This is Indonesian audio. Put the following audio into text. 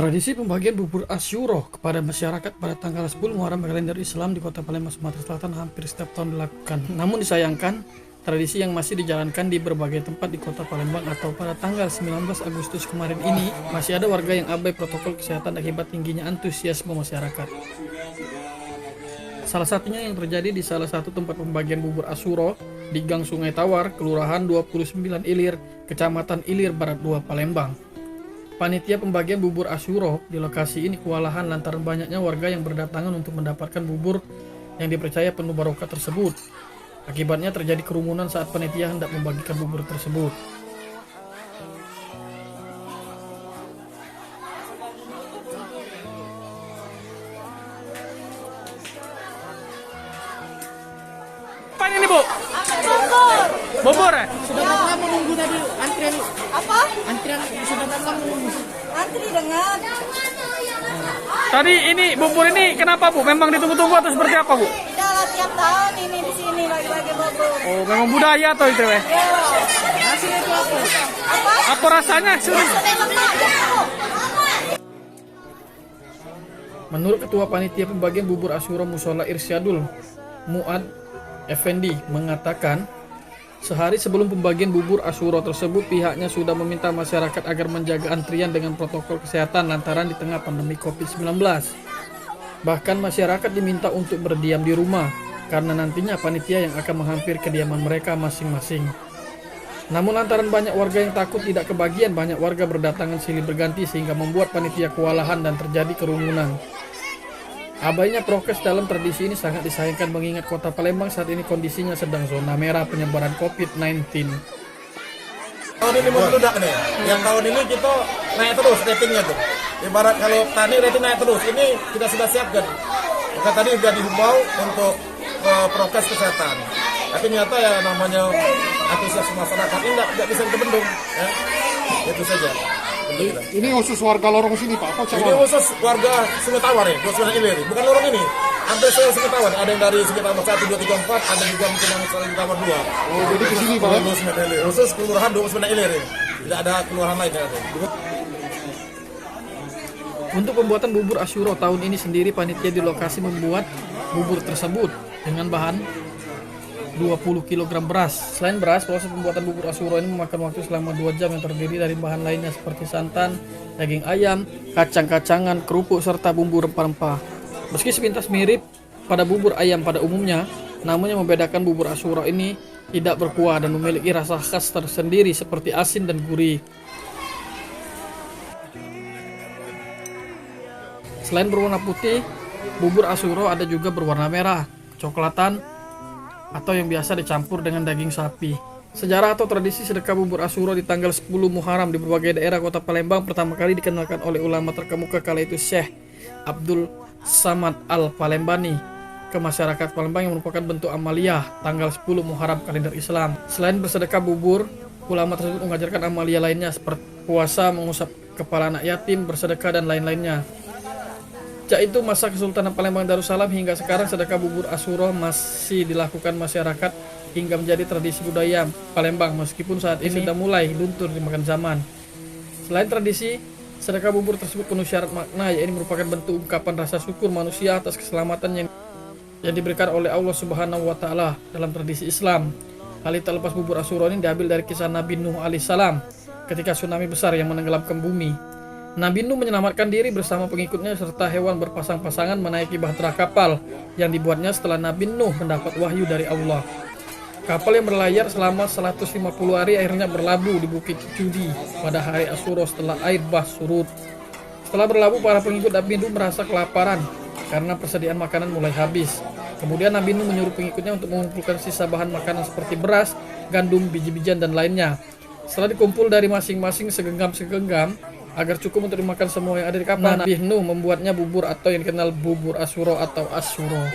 Tradisi pembagian bubur Asyuro kepada masyarakat pada tanggal 10 Muharram kalender Islam di Kota Palembang, Sumatera Selatan hampir setiap tahun dilakukan. Namun disayangkan, tradisi yang masih dijalankan di berbagai tempat di Kota Palembang atau pada tanggal 19 Agustus kemarin ini, masih ada warga yang abai protokol kesehatan akibat tingginya antusiasme masyarakat. Salah satunya yang terjadi di salah satu tempat pembagian bubur Asyuro di Gang Sungai Tawar, Kelurahan 29 Ilir, Kecamatan Ilir Barat 2, Palembang. Panitia pembagian bubur Asyuro di lokasi ini kewalahan lantaran banyaknya warga yang berdatangan untuk mendapatkan bubur yang dipercaya penuh barokah tersebut. Akibatnya terjadi kerumunan saat panitia hendak membagikan bubur tersebut. Apa ini, Bu? Bubur. Bubur ya? Sudah berapa lama menunggu tadi antrian? Apa? Antrian sudah berapa lama menunggu? Antri dengan. Tadi ini bubur ini kenapa, Bu? Memang ditunggu-tunggu atau seperti apa, Bu? Udah lah tiap tahun ini di sini bagi-bagi bubur. Oh, memang budaya atau itu ya? Hasilnya itu apa? Apa? Apa rasanya? Menurut Ketua Panitia Pembagian Bubur Asyuro Mushola Irsyadul Muad Effendi mengatakan, sehari sebelum pembagian bubur Asyuro tersebut pihaknya sudah meminta masyarakat agar menjaga antrian dengan protokol kesehatan lantaran di tengah pandemi COVID-19. Bahkan masyarakat diminta untuk berdiam di rumah karena nantinya panitia yang akan menghampiri kediaman mereka masing-masing. Namun lantaran banyak warga yang takut tidak kebagian, banyak warga berdatangan silih berganti sehingga membuat panitia kewalahan dan terjadi kerumunan. Abainya prokes dalam tradisi ini sangat disayangkan mengingat Kota Palembang saat ini kondisinya sedang zona merah penyebaran COVID-19. Tahun ini membludak nih. Yang tahun ini kita naik terus ratingnya tuh. Ibarat kalau tadi rating naik terus, ini kita sudah siapkan. Maka tadi sudah dihimbau untuk prokes kesehatan. Tapi nyata ya namanya antusiasme masyarakat ini tidak bisa dibendung. Ya. Itu saja. Ini khusus warga lorong sini Pak, apa Ini khusus warga Sungai Tawar ya, Sungai Ilir. Bukan lorong ini. Hampir saya Sungai Tawar. Ada yang dari Sungai Tawar 1, 2, 3, 4. Ada juga mungkin yang Sungai Tawar 2. Oh, jadi ke sini Pak. Khusus kelurahan 29 Ilir. Tidak ada kelurahan lain. Untuk pembuatan bubur Asyuro tahun ini sendiri panitia di lokasi membuat bubur tersebut dengan bahan 20 kg beras. Selain beras, proses pembuatan bubur Asyuro ini memakan waktu selama 2 jam yang terdiri dari bahan lainnya seperti santan, daging ayam, kacang-kacangan, kerupuk, serta bumbu rempah-rempah. Meski sepintas mirip pada bubur ayam pada umumnya, namun yang membedakan bubur Asyuro ini tidak berkuah dan memiliki rasa khas tersendiri seperti asin dan gurih. Selain berwarna putih, bubur Asyuro ada juga berwarna merah, kecoklatan, atau yang biasa dicampur dengan daging sapi. Sejarah atau tradisi sedekah bubur Asyuro di tanggal 10 Muharram di berbagai daerah Kota Palembang pertama kali dikenalkan oleh ulama terkemuka kala itu Syekh Abdul Samad Al-Palembani ke masyarakat Palembang yang merupakan bentuk amaliyah tanggal 10 Muharram kalender Islam. Selain bersedekah bubur, ulama tersebut mengajarkan amaliyah lainnya seperti puasa, mengusap kepala anak yatim, bersedekah dan lain-lainnya. Sejak itu masa Kesultanan Palembang Darussalam hingga sekarang sedekah bubur Asyuro masih dilakukan masyarakat hingga menjadi tradisi budaya Palembang meskipun saat ini sudah mulai luntur dimakan zaman. Selain tradisi, sedekah bubur tersebut penuh syarat makna, yaitu merupakan bentuk ungkapan rasa syukur manusia atas keselamatan yang diberikan oleh Allah Subhanahu wa taala dalam tradisi Islam. Hal itu terlepas bubur Asyuro ini diambil dari kisah Nabi Nuh alaihissalam ketika tsunami besar yang menenggelamkan bumi. Nabi Nuh menyelamatkan diri bersama pengikutnya serta hewan berpasang-pasangan menaiki bahtera kapal yang dibuatnya setelah Nabi Nuh mendapat wahyu dari Allah. Kapal yang berlayar selama 150 hari akhirnya berlabuh di Bukit Cudi pada hari Asyuro setelah air bah surut. Setelah berlabuh, para pengikut Nabi Nuh merasa kelaparan karena persediaan makanan mulai habis. Kemudian Nabi Nuh menyuruh pengikutnya untuk mengumpulkan sisa bahan makanan seperti beras, gandum, biji-bijian, dan lainnya. Setelah dikumpul dari masing-masing segenggam-segenggam, agar cukup untuk dimakan semua yang ada di kapal, Nabi Nuh membuatnya bubur atau yang dikenal bubur Asyuro atau Asyuro.